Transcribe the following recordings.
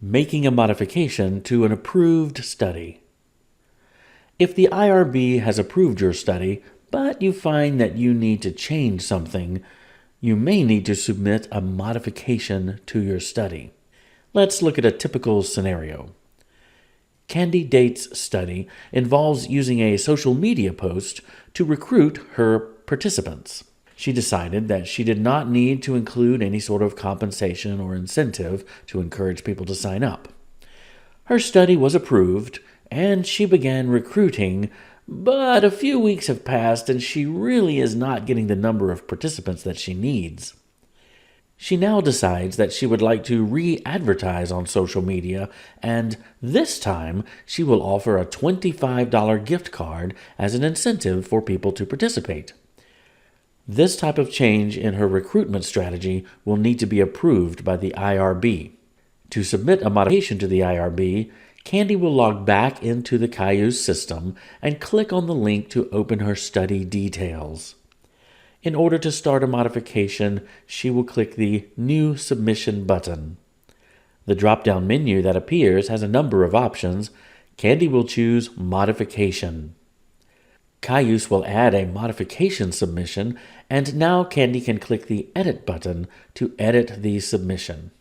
Making a modification to an approved study. If the IRB has approved your study, but you find that you need to change something, you may need to submit a modification to your study. Let's look at a typical scenario. Candy Date's study involves using a social media post to recruit her participants. She decided that she did not need to include any sort of compensation or incentive to encourage people to sign up. Her study was approved, and she began recruiting, but a few weeks have passed and she really is not getting the number of participants that she needs. She now decides that she would like to re-advertise on social media, and this time she will offer a $25 gift card as an incentive for people to participate. This type of change in her recruitment strategy will need to be approved by the IRB. To submit a modification to the IRB, Candy will log back into the Cayuse system and click on the link to open her study details. In order to start a modification, she will click the New Submission button. The drop-down menu that appears has a number of options. Candy will choose Modification. Cayuse will add a modification submission, and now Candy can click the Edit button to edit the submission.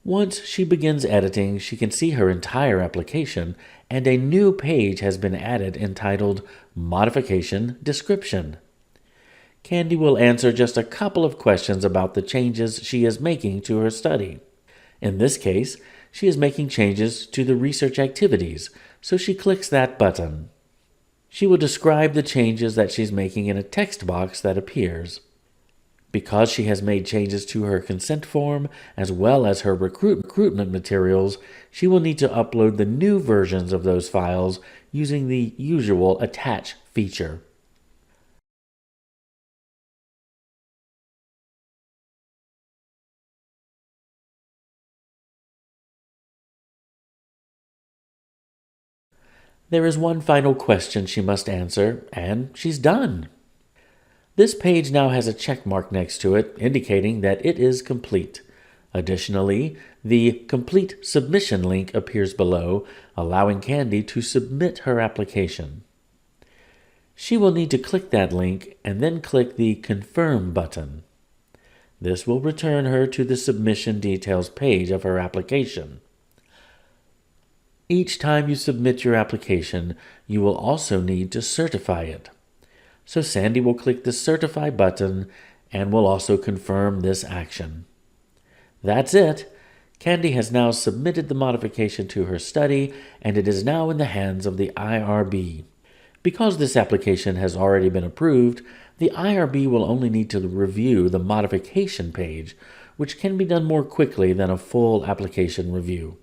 Once she begins editing, she can see her entire application, and a new page has been added entitled Modification Description. Candy will answer just a couple of questions about the changes she is making to her study. In this case, she is making changes to the research activities, so she clicks that button. She will describe the changes that she's making in a text box that appears. Because she has made changes to her consent form as well as her recruitment materials, she will need to upload the new versions of those files using the usual attach feature. There is one final question she must answer, and she's done. This page now has a check mark next to it, indicating that it is complete. Additionally, the Complete Submission link appears below, allowing Candy to submit her application. She will need to click that link and then click the Confirm button. This will return her to the submission details page of her application. Each time you submit your application, you will also need to certify it. So Sandy will click the Certify button and will also confirm this action. That's it. Candy has now submitted the modification to her study, and it is now in the hands of the IRB. Because this application has already been approved, the IRB will only need to review the modification page, which can be done more quickly than a full application review.